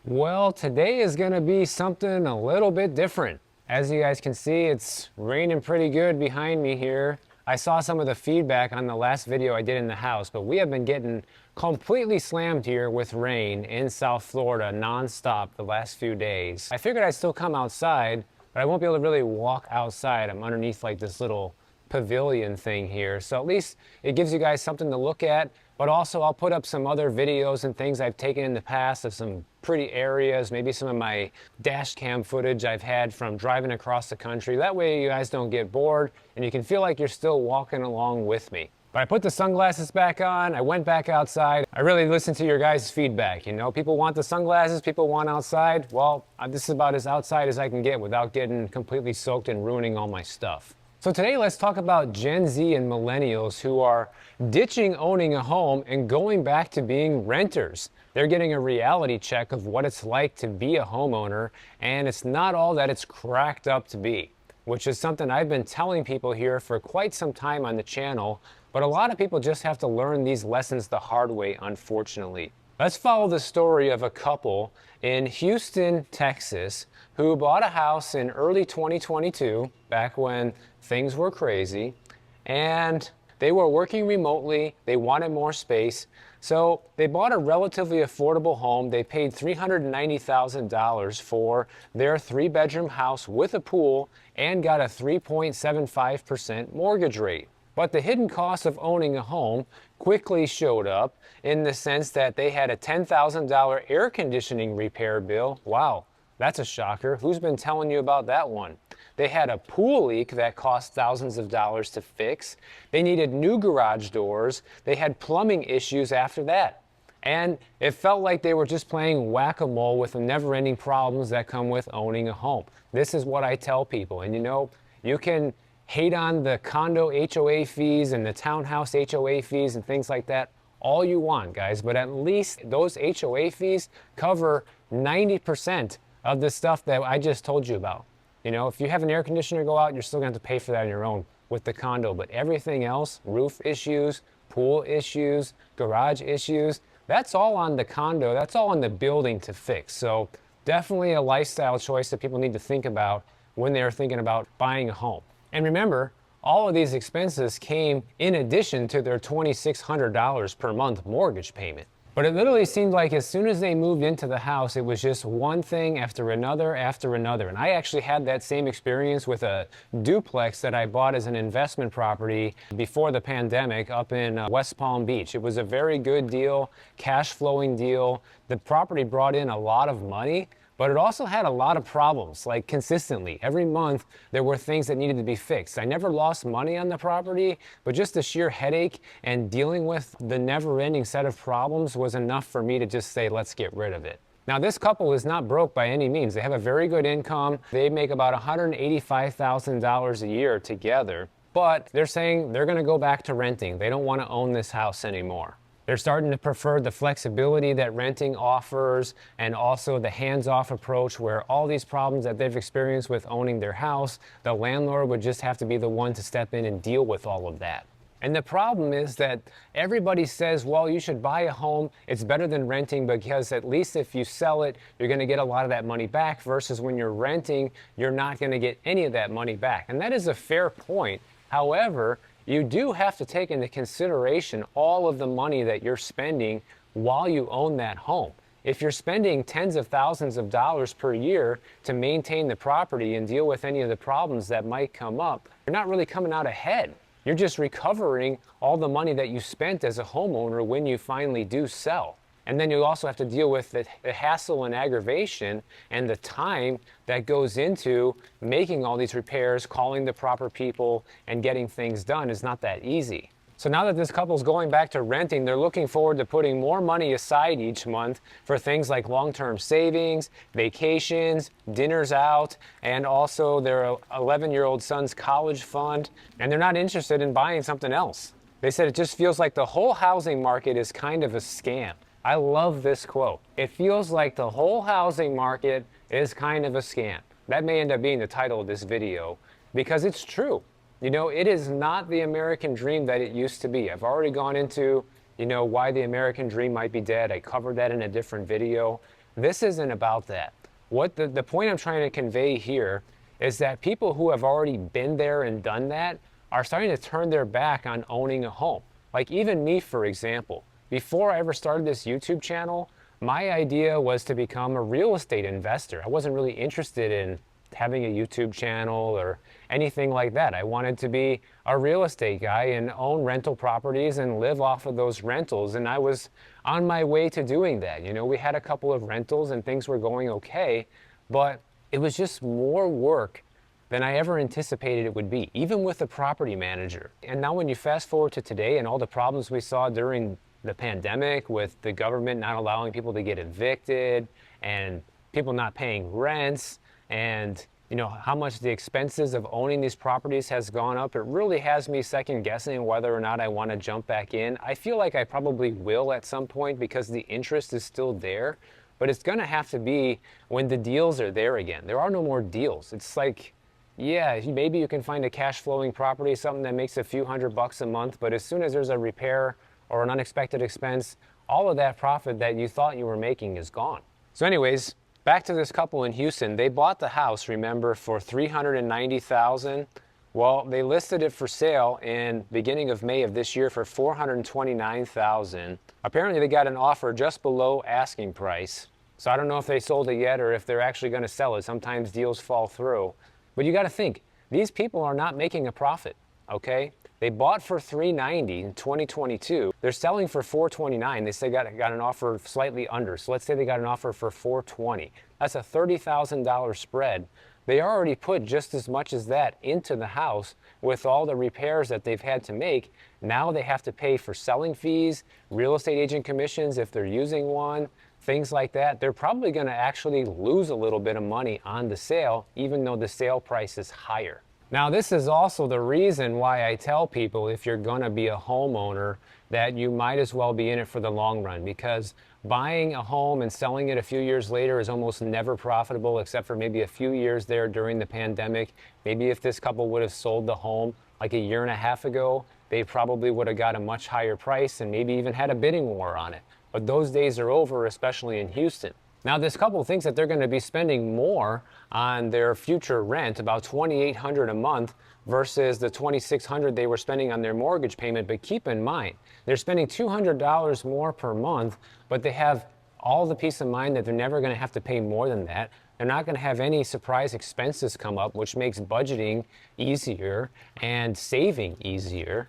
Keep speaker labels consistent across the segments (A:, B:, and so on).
A: Well, today is going to be something a little bit different. As you guys can see, it's raining pretty good behind me here. I saw some of the feedback on the last video I did in the house, but we have been getting completely slammed here with rain in South Florida nonstop the last few days. I figured I'd still come outside, but I won't be able to really walk outside. I'm underneath like this little pavilion thing here. So at least it gives you guys something to look at, but also I'll put up some other videos and things I've taken in the past of some pretty areas, maybe some of my dash cam footage I've had from driving across the country. That way you guys don't get bored and you can feel like you're still walking along with me. But I put the sunglasses back on, I went back outside. I really listened to your guys' feedback. You know, people want the sunglasses, people want outside. Well, this is about as outside as I can get without getting completely soaked and ruining all my stuff. So today let's talk about Gen Z and millennials who are ditching owning a home and going back to being renters. They're getting a reality check of what it's like to be a homeowner, and it's not all that it's cracked up to be, which is something I've been telling people here for quite some time on the channel, but a lot of people just have to learn these lessons the hard way, unfortunately. Let's follow the story of a couple in Houston, Texas, who bought a house in early 2022, back when things were crazy, and they were working remotely, they wanted more space, so they bought a relatively affordable home. They paid $390,000 for their 3-bedroom house with a pool and got a 3.75% mortgage rate. But the hidden cost of owning a home quickly showed up in the sense that they had a $10,000 air conditioning repair bill. Wow, that's a shocker. Who's been telling you about that one? They had a pool leak that cost thousands of dollars to fix. They needed new garage doors. They had plumbing issues after that. And it felt like they were just playing whack-a-mole with the never-ending problems that come with owning a home. This is what I tell people. And you know, you can hate on the condo HOA fees and the townhouse HOA fees and things like that all you want, guys, but at least those HOA fees cover 90% of the stuff that I just told you about. You know, if you have an air conditioner go out, you're still gonna have to pay for that on your own with the condo, but everything else, roof issues, pool issues, garage issues, that's all on the condo, that's all on the building to fix. So definitely a lifestyle choice that people need to think about when they're thinking about buying a home. And remember, all of these expenses came in addition to their $2,600 per month mortgage payment. But it literally seemed like as soon as they moved into the house, it was just one thing after another after another. And I actually had that same experience with a duplex that I bought as an investment property before the pandemic up in West Palm Beach. It was a very good deal, cash flowing deal. The property brought in a lot of money, but it also had a lot of problems, like consistently. Every month, there were things that needed to be fixed. I never lost money on the property, but just the sheer headache and dealing with the never-ending set of problems was enough for me to just say, let's get rid of it. Now, this couple is not broke by any means. They have a very good income. They make about $185,000 a year together, but they're saying they're gonna go back to renting. They don't wanna own this house anymore. They're starting to prefer the flexibility that renting offers and also the hands-off approach where all these problems that they've experienced with owning their house, the landlord would just have to be the one to step in and deal with all of that. And the problem is that everybody says, well, you should buy a home. It's better than renting because at least if you sell it, you're going to get a lot of that money back versus when you're renting, you're not going to get any of that money back. And that is a fair point. However, you do have to take into consideration all of the money that you're spending while you own that home. If you're spending tens of thousands of dollars per year to maintain the property and deal with any of the problems that might come up, you're not really coming out ahead. You're just recovering all the money that you spent as a homeowner when you finally do sell. And then you also have to deal with the hassle and aggravation and the time that goes into making all these repairs, calling the proper people, and getting things done is not that easy. So now that this couple's going back to renting, they're looking forward to putting more money aside each month for things like long-term savings, vacations, dinners out, and also their 11-year-old son's college fund. And they're not interested in buying something else. They said it just feels like the whole housing market is kind of a scam. I love this quote. It feels like the whole housing market is kind of a scam. That may end up being the title of this video because it's true. You know, it is not the American dream that it used to be. I've already gone into, why the American dream might be dead. I covered that in a different video. This isn't about that. What the point I'm trying to convey here is that people who have already been there and done that are starting to turn their back on owning a home. Like even me, for example, before I ever started this YouTube channel, my idea was to become a real estate investor. I wasn't really interested in having a YouTube channel or anything like that. I wanted to be a real estate guy and own rental properties and live off of those rentals. And I was on my way to doing that. You know, we had a couple of rentals and things were going okay, but it was just more work than I ever anticipated it would be, even with the property manager. And now when you fast forward to today and all the problems we saw during the pandemic with the government not allowing people to get evicted and people not paying rents, and you know how much the expenses of owning these properties has gone up, it really has me second guessing whether or not I want to jump back in. I feel like I probably will at some point because the interest is still there, but it's going to have to be when the deals are there again. There are no more deals. It's like, yeah, maybe you can find a cash flowing property, something that makes a few $100 a month, but as soon as there's a repair or an unexpected expense, all of that profit that you thought you were making is gone. So anyways, back to this couple in Houston. They bought the house, remember, for $390,000. Well, they listed it for sale in beginning of May of this year for $429,000. Apparently they got an offer just below asking price. So I don't know if they sold it yet or if they're actually going to sell it. Sometimes deals fall through. But you got to think, these people are not making a profit, okay? They bought for $390 in 2022. They're selling for $429. They say got an offer slightly under. So let's say they got an offer for $420. That's a $30,000 spread. They already put just as much as that into the house with all the repairs that they've had to make. Now they have to pay for selling fees, real estate agent commissions if they're using one, things like that. They're probably going to actually lose a little bit of money on the sale, even though the sale price is higher. Now, this is also the reason why I tell people if you're going to be a homeowner that you might as well be in it for the long run, because buying a home and selling it a few years later is almost never profitable, except for maybe a few years there during the pandemic. Maybe if this couple would have sold the home like a year and a half ago, they probably would have got a much higher price and maybe even had a bidding war on it. But those days are over, especially in Houston. Now, this couple thinks that they're going to be spending more on their future rent, about $2,800 a month versus the $2,600 they were spending on their mortgage payment. But keep in mind, they're spending $200 more per month, but they have all the peace of mind that they're never going to have to pay more than that. They're not going to have any surprise expenses come up, which makes budgeting easier and saving easier.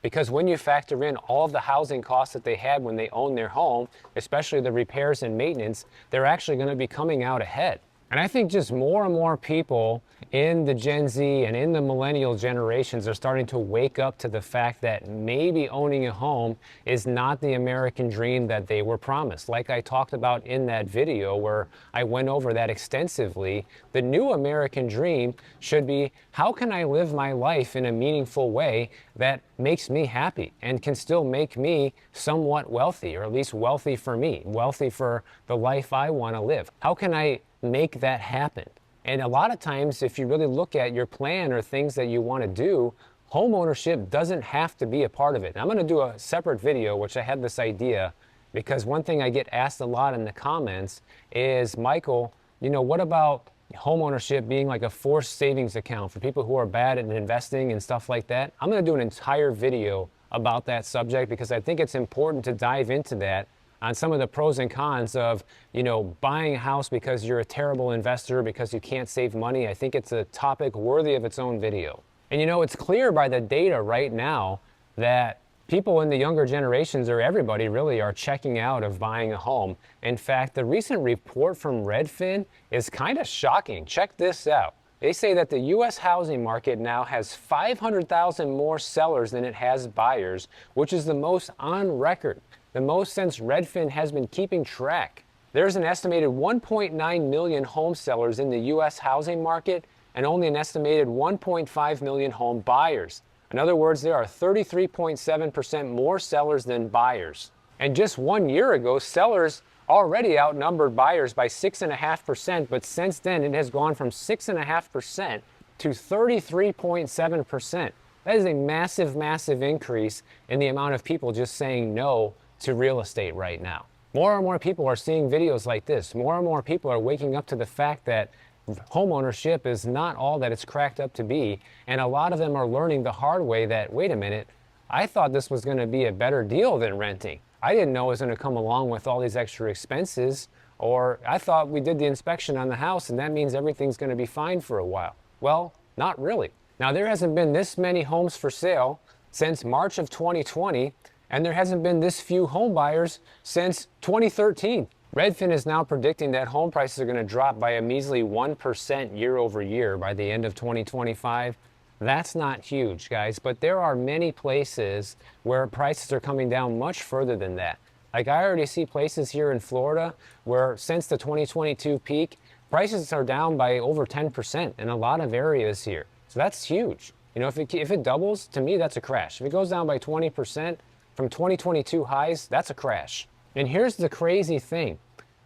A: Because when you factor in all of the housing costs that they had when they owned their home, especially the repairs and maintenance, they're actually going to be coming out ahead. And I think just more and more people in the Gen Z and in the millennial generations are starting to wake up to the fact that maybe owning a home is not the American dream that they were promised. Like I talked about in that video where I went over that extensively, the new American dream should be, how can I live my life in a meaningful way that makes me happy and can still make me somewhat wealthy, or at least wealthy for me, wealthy for the life I want to live? How can I make that happen? And a lot of times, if you really look at your plan or things that you want to do, home ownership doesn't have to be a part of it. And I'm going to do a separate video, which I had this idea, because one thing I get asked a lot in the comments is, Michael, you know, what about home ownership being like a forced savings account for people who are bad at investing and stuff like that? I'm going to do an entire video about that subject because I think it's important to dive into that on some of the pros and cons of, you know, buying a house because you're a terrible investor, because you can't save money. I think it's a topic worthy of its own video. And you know, it's clear by the data right now that people in the younger generations, or everybody really, are checking out of buying a home. In fact, the recent report from Redfin is kind of shocking. Check this out. They say that the U.S. housing market now has 500,000 more sellers than it has buyers, which is the most on record, the most since Redfin has been keeping track. There's an estimated 1.9 million home sellers in the U.S. housing market and only an estimated 1.5 million home buyers. In other words, there are 33.7% more sellers than buyers. And just 1 year ago, sellers already outnumbered buyers by 6.5%, but since then it has gone from 6.5% to 33.7%. That is a massive, massive increase in the amount of people just saying no to real estate right now. More and more people are seeing videos like this. More and more people are waking up to the fact that homeownership is not all that it's cracked up to be. And a lot of them are learning the hard way that, wait a minute, I thought this was going to be a better deal than renting. I didn't know it was going to come along with all these extra expenses, or I thought we did the inspection on the house and that means everything's going to be fine for a while. Well, not really. Now, there hasn't been this many homes for sale since March of 2020, and there hasn't been this few home buyers since 2013. Redfin is now predicting that home prices are going to drop by a measly 1% year over year by the end of 2025. That's not huge, guys, but there are many places where prices are coming down much further than that. Like, I already see places here in Florida where since the 2022 peak, prices are down by over 10% in a lot of areas here. So that's huge. You know, if it doubles, to me, that's a crash. If it goes down by 20% from 2022 highs, that's a crash. And here's the crazy thing.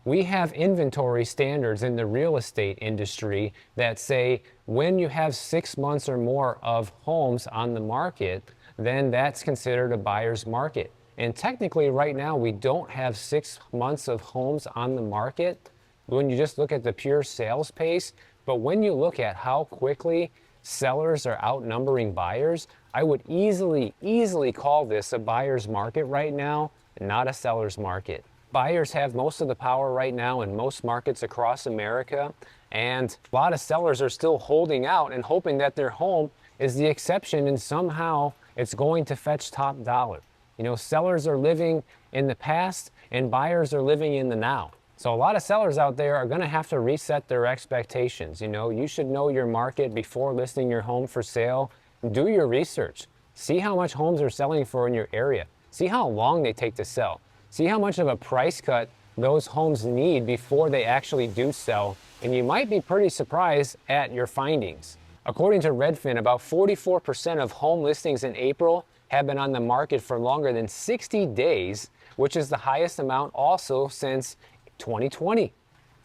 A: We have inventory standards in the real estate industry that say when you have 6 months or more of homes on the market, then that's considered a buyer's market. And technically right now we don't have 6 months of homes on the market when you just look at the pure sales pace. But when you look at how quickly sellers are outnumbering buyers, I would easily call this a buyer's market right now, not a seller's market. Buyers have most of the power right now in most markets across America, and a lot of sellers are still holding out and hoping that their home is the exception and somehow it's going to fetch top dollar. You know, sellers are living in the past and buyers are living in the now. So a lot of sellers out there are going to have to reset their expectations. You know, you should know your market before listing your home for sale. Do your research. See how much homes are selling for in your area. See how long they take to sell. See how much of a price cut those homes need before they actually do sell. And you might be pretty surprised at your findings. According to Redfin, about 44% of home listings in April have been on the market for longer than 60 days, which is the highest amount also since 2020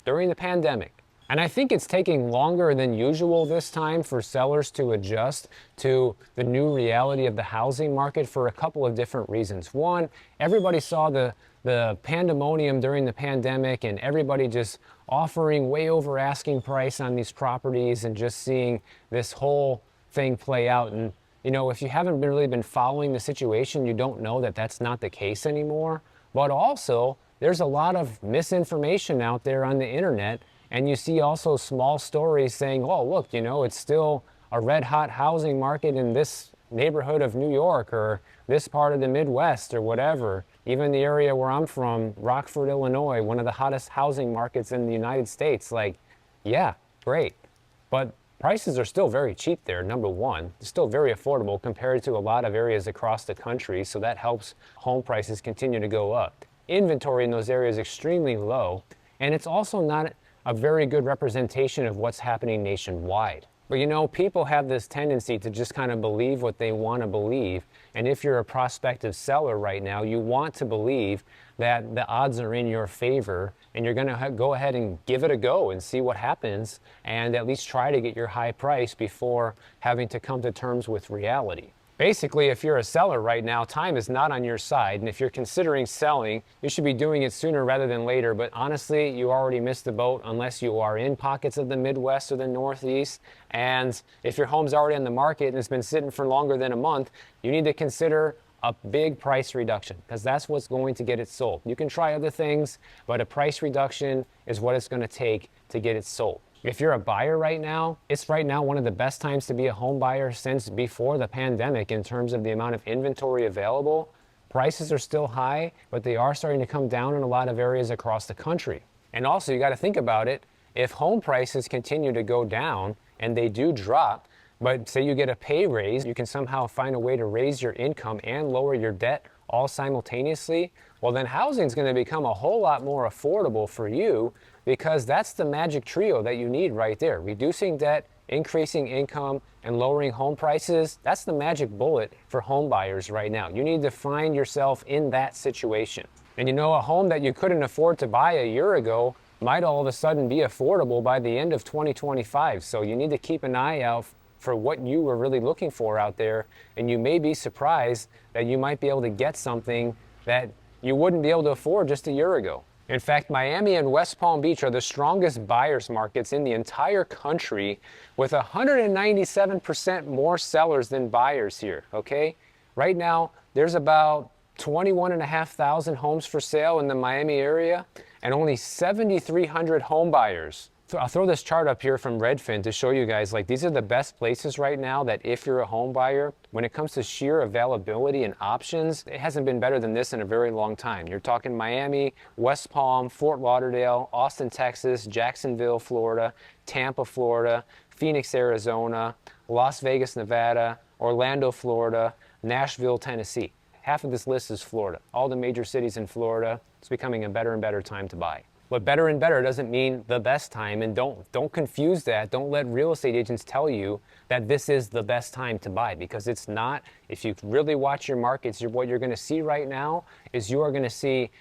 A: during the pandemic. And I think it's taking longer than usual this time for sellers to adjust to the new reality of the housing market for a couple of different reasons. One, everybody saw the pandemonium during the pandemic and everybody just offering way over asking price on these properties and just seeing this whole thing play out. And you know, if you haven't really been following the situation, you don't know that that's not the case anymore. But also, there's a lot of misinformation out there on the internet. And you see also small stories saying, oh, look, you know, it's still a red hot housing market in this neighborhood of New York or this part of the Midwest or whatever. Even the area where I'm from, Rockford, Illinois, one of the hottest housing markets in the United States. Like, yeah, great. But prices are still very cheap there, number one. It's still very affordable compared to a lot of areas across the country. So that helps home prices continue to go up. Inventory in those areas is extremely low. And it's also not a very good representation of what's happening nationwide. But you know, people have this tendency to just kind of believe what they want to believe. And if you're a prospective seller right now, you want to believe that the odds are in your favor and you're going to go ahead and give it a go and see what happens and at least try to get your high price before having to come to terms with reality. Basically, if you're a seller right now, time is not on your side. And if you're considering selling, you should be doing it sooner rather than later. But honestly, you already missed the boat unless you are in pockets of the Midwest or the Northeast. And if your home's already on the market and it's been sitting for longer than a month, you need to consider a big price reduction because that's what's going to get it sold. You can try other things, but a price reduction is what it's going to take to get it sold. If you're a buyer right now, it's right now one of the best times to be a home buyer since before the pandemic in terms of the amount of inventory available. Prices are still high, but they are starting to come down in a lot of areas across the country. And also, you got to think about it. If home prices continue to go down and they do drop, but say you get a pay raise, you can somehow find a way to raise your income and lower your debt all simultaneously, well then housing is going to become a whole lot more affordable for you because that's the magic trio that you need right there. Reducing debt, increasing income, and lowering home prices, that's the magic bullet for home buyers right now. You need to find yourself in that situation. And you know, a home that you couldn't afford to buy a year ago might all of a sudden be affordable by the end of 2025. So you need to keep an eye out for what you were really looking for out there, and you may be surprised that you might be able to get something that you wouldn't be able to afford just a year ago. In fact, Miami and West Palm Beach are the strongest buyers markets in the entire country, with 197% more sellers than buyers here, okay? Right now, there's about 21,500 homes for sale in the Miami area and only 7,300 home buyers. So I'll throw this chart up here from Redfin to show you guys, like, these are the best places right now that if you're a home buyer, when it comes to sheer availability and options, it hasn't been better than this in a very long time. You're talking Miami, West Palm, Fort Lauderdale, Austin, Texas, Jacksonville, Florida, Tampa, Florida, Phoenix, Arizona, Las Vegas, Nevada, Orlando, Florida, Nashville, Tennessee. Half of this list is Florida. All the major cities in Florida, it's becoming a better and better time to buy. But better and better doesn't mean the best time, and don't confuse that. Don't let real estate agents tell you that this is the best time to buy, because it's not. If you really watch your markets, what you're going to see right now is you are going to see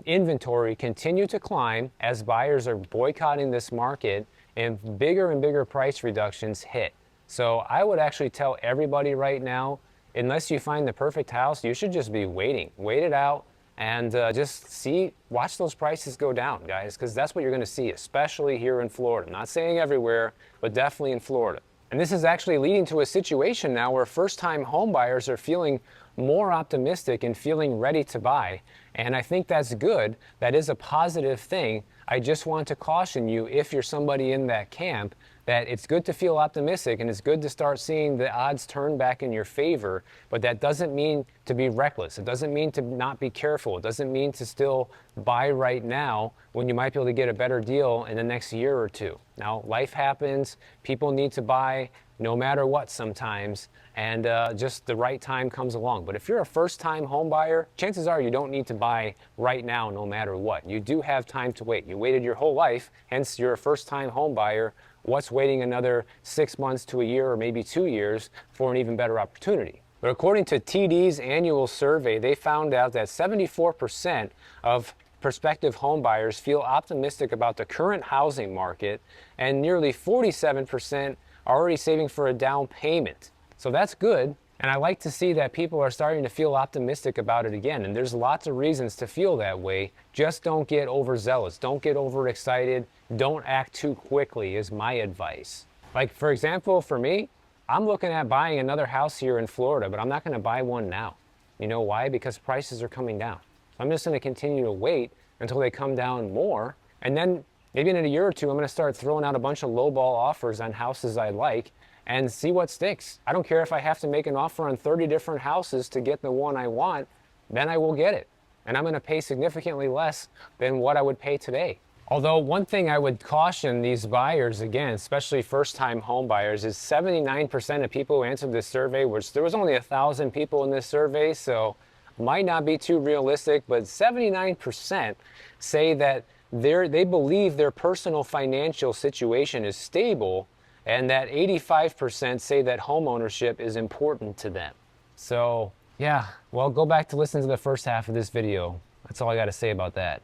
A: inventory continue to climb as buyers are boycotting this market and bigger price reductions hit. So I would actually tell everybody right now, unless you find the perfect house, you should just be waiting. Wait it out. And just watch those prices go down, guys, because that's what you're going to see, especially here in Florida. I'm not saying everywhere, but definitely in Florida. And this is actually leading to a situation now where first-time home buyers are feeling more optimistic and feeling ready to buy. And I think that's good. That is a positive thing. I just want to caution you, if you're somebody in that camp, that it's good to feel optimistic and it's good to start seeing the odds turn back in your favor, but that doesn't mean to be reckless. It doesn't mean to not be careful. It doesn't mean to still buy right now when you might be able to get a better deal in the next year or two. Now, life happens. People need to buy no matter what sometimes, and just the right time comes along. But if you're a first-time home buyer, chances are you don't need to buy right now no matter what. You do have time to wait. You waited your whole life, hence you're a first-time home buyer. What's waiting another 6 months to a year or maybe 2 years for an even better opportunity? But according to TD's annual survey, they found out that 74% of prospective home buyers feel optimistic about the current housing market, and nearly 47% are already saving for a down payment. So that's good. And I like to see that people are starting to feel optimistic about it again. And there's lots of reasons to feel that way. Just don't get overzealous. Don't get overexcited. Don't act too quickly is my advice. Like, for example, for me, I'm looking at buying another house here in Florida, but I'm not going to buy one now. You know why? Because prices are coming down. So I'm just going to continue to wait until they come down more. And then maybe in a year or two, I'm going to start throwing out a bunch of lowball offers on houses I like and see what sticks. I don't care if I have to make an offer on 30 different houses to get the one I want, then I will get it. And I'm going to pay significantly less than what I would pay today. Although one thing I would caution these buyers, again, especially first-time home buyers, is 79% of people who answered this survey, which there was only 1,000 people in this survey, so might not be too realistic, but 79% say that they believe their personal financial situation is stable, and that 85% say that homeownership is important to them. So yeah, well, go back to listen to the first half of this video. That's all I got to say about that.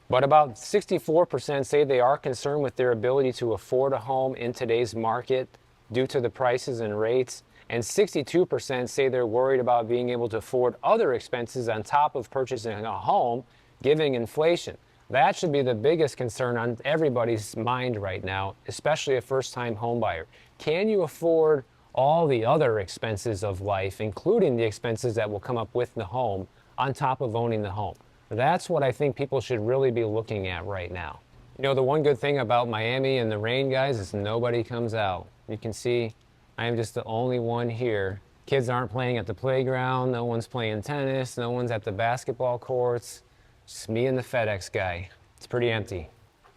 A: But about 64% say they are concerned with their ability to afford a home in today's market due to the prices and rates. And 62% say they're worried about being able to afford other expenses on top of purchasing a home, given inflation. That should be the biggest concern on everybody's mind right now, especially a first-time home buyer. Can you afford all the other expenses of life, including the expenses that will come up with the home, on top of owning the home? That's what I think people should really be looking at right now. You know, the one good thing about Miami and the rain, guys, is nobody comes out. You can see I am just the only one here. Kids aren't playing at the playground. No one's playing tennis. No one's at the basketball courts. Just me and the FedEx guy. It's pretty empty.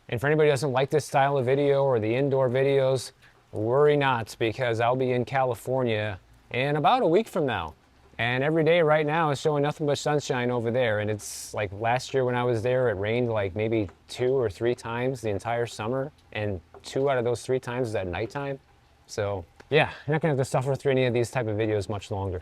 A: And for anybody who doesn't like this style of video or the indoor videos, worry not, because I'll be in California in about a week from now. And every day right now is showing nothing but sunshine over there. And it's like last year when I was there, it rained like maybe 2 or 3 times the entire summer. And 2 out of those 3 times is at nighttime. So yeah, you're not gonna have to suffer through any of these type of videos much longer.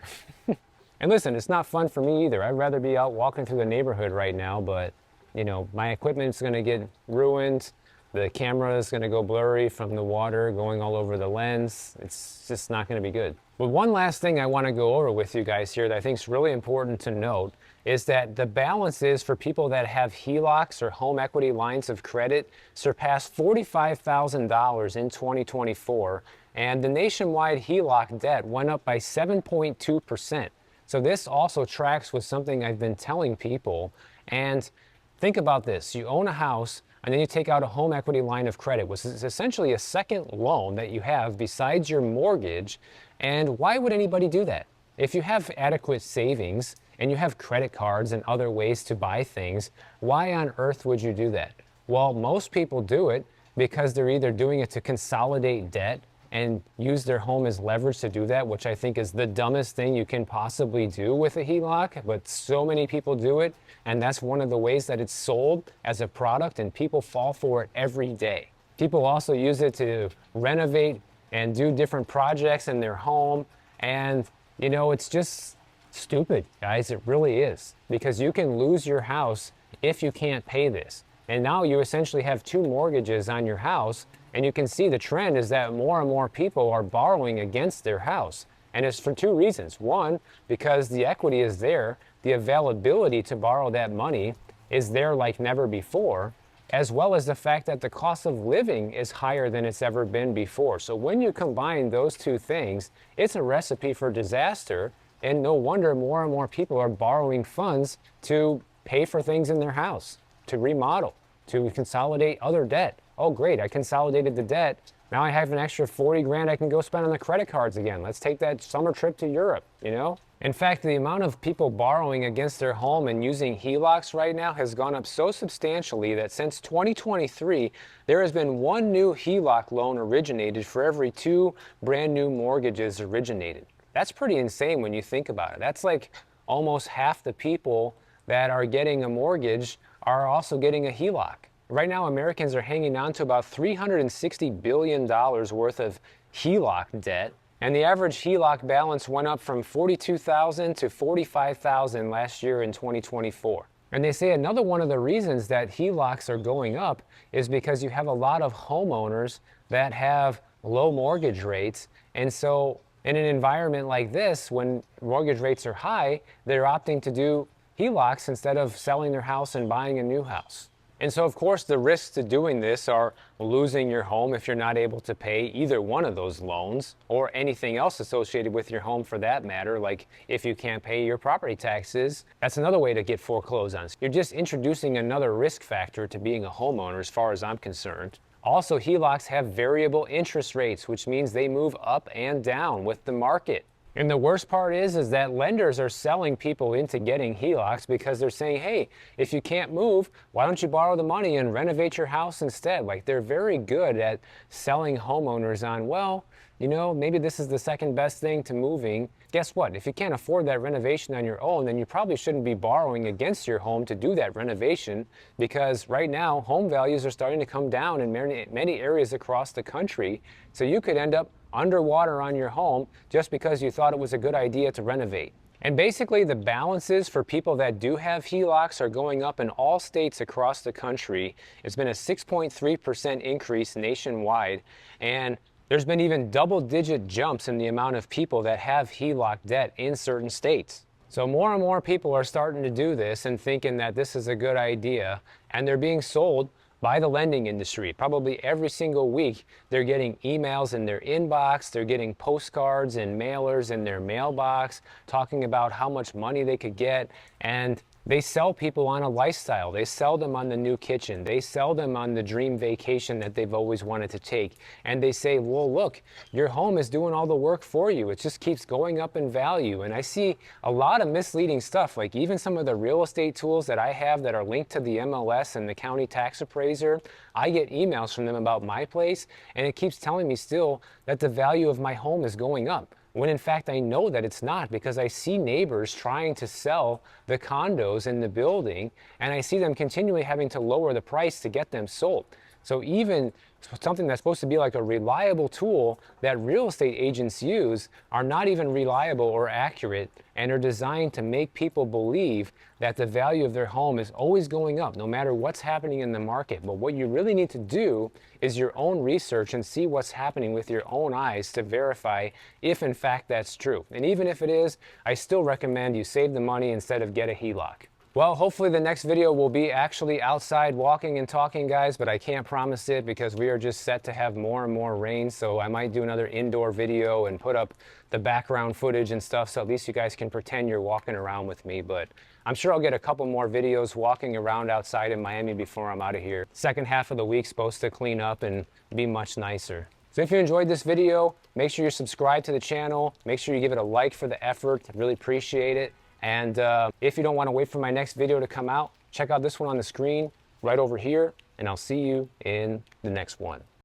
A: And listen, it's not fun for me either. I'd rather be out walking through the neighborhood right now, but you know, my equipment's gonna get ruined. The camera is going to go blurry from the water going all over the lens. It's just not going to be good. But one last thing I want to go over with you guys here that I think is really important to note is that the balances for people that have HELOCs or home equity lines of credit surpassed $45,000 in 2024, and the nationwide HELOC debt went up by 7.2%. So this also tracks with something I've been telling people. And think about this: you own a house, and then you take out a home equity line of credit, which is essentially a second loan that you have besides your mortgage. And why would anybody do that? If you have adequate savings and you have credit cards and other ways to buy things, why on earth would you do that? Well, most people do it because they're either doing it to consolidate debt and use their home as leverage to do that, which I think is the dumbest thing you can possibly do with a HELOC, but so many people do it, and that's one of the ways that it's sold as a product, and people fall for it every day. People also use it to renovate and do different projects in their home, and you know, it's just stupid, guys. It really is, because you can lose your house if you can't pay this. And now you essentially have two mortgages on your house, and you can see the trend is that more and more people are borrowing against their house. And it's for two reasons. One, because the equity is there, the availability to borrow that money is there like never before, as well as the fact that the cost of living is higher than it's ever been before. So when you combine those two things, it's a recipe for disaster, and no wonder more and more people are borrowing funds to pay for things in their house, to remodel, to consolidate other debt. Oh great, I consolidated the debt. Now I have an extra 40 grand I can go spend on the credit cards again. Let's take that summer trip to Europe, you know? In fact, the amount of people borrowing against their home and using HELOCs right now has gone up so substantially that since 2023, there has been one new HELOC loan originated for every two brand new mortgages originated. That's pretty insane when you think about it. That's like almost half the people that are getting a mortgage are also getting a HELOC. Right now, Americans are hanging on to about $360 billion worth of HELOC debt, and the average HELOC balance went up from $42,000 to $45,000 last year in 2024. And they say another one of the reasons that HELOCs are going up is because you have a lot of homeowners that have low mortgage rates, and so in an environment like this, when mortgage rates are high, they're opting to do HELOCs instead of selling their house and buying a new house. And so, of course, the risks to doing this are losing your home if you're not able to pay either one of those loans, or anything else associated with your home for that matter, like if you can't pay your property taxes. That's another way to get foreclosed on. You're just introducing another risk factor to being a homeowner as far as I'm concerned. Also, HELOCs have variable interest rates, which means they move up and down with the market. And the worst part is that lenders are selling people into getting HELOCs because they're saying, hey, if you can't move, why don't you borrow the money and renovate your house instead? Like, they're very good at selling homeowners on, well, you know, maybe this is the second best thing to moving. Guess what? If you can't afford that renovation on your own, then you probably shouldn't be borrowing against your home to do that renovation, because right now home values are starting to come down in many areas across the country. So you could end up underwater on your home just because you thought it was a good idea to renovate. And basically the balances for people that do have HELOCs are going up in all states across the country. It's been a 6.3% increase nationwide, and there's been even double-digit jumps in the amount of people that have HELOC debt in certain states. So more and more people are starting to do this and thinking that this is a good idea, and they're being sold by the lending industry. Probably every single week, they're getting emails in their inbox, they're getting postcards and mailers in their mailbox talking about how much money they could get, and they sell people on a lifestyle. They sell them on the new kitchen. They sell them on the dream vacation that they've always wanted to take. And they say, well, look, your home is doing all the work for you. It just keeps going up in value. And I see a lot of misleading stuff, like even some of the real estate tools that I have that are linked to the MLS and the county tax appraiser. I get emails from them about my place, and it keeps telling me still that the value of my home is going up, when in fact I know that it's not, because I see neighbors trying to sell the condos in the building, and I see them continually having to lower the price to get them sold. So even something that's supposed to be like a reliable tool that real estate agents use are not even reliable or accurate, and are designed to make people believe that the value of their home is always going up no matter what's happening in the market. But what you really need to do is your own research and see what's happening with your own eyes to verify if in fact that's true. And even if it is, I still recommend you save the money instead of get a HELOC. Well, hopefully the next video will be actually outside walking and talking, guys, but I can't promise it because we are just set to have more and more rain. So I might do another indoor video and put up the background footage and stuff, so at least you guys can pretend you're walking around with me. But I'm sure I'll get a couple more videos walking around outside in Miami before I'm out of here. Second half of the week's supposed to clean up and be much nicer. So if you enjoyed this video, make sure you're subscribed to the channel. Make sure you give it a like for the effort. I really appreciate it. And if you don't want to wait for my next video to come out, check out this one on the screen right over here, and I'll see you in the next one.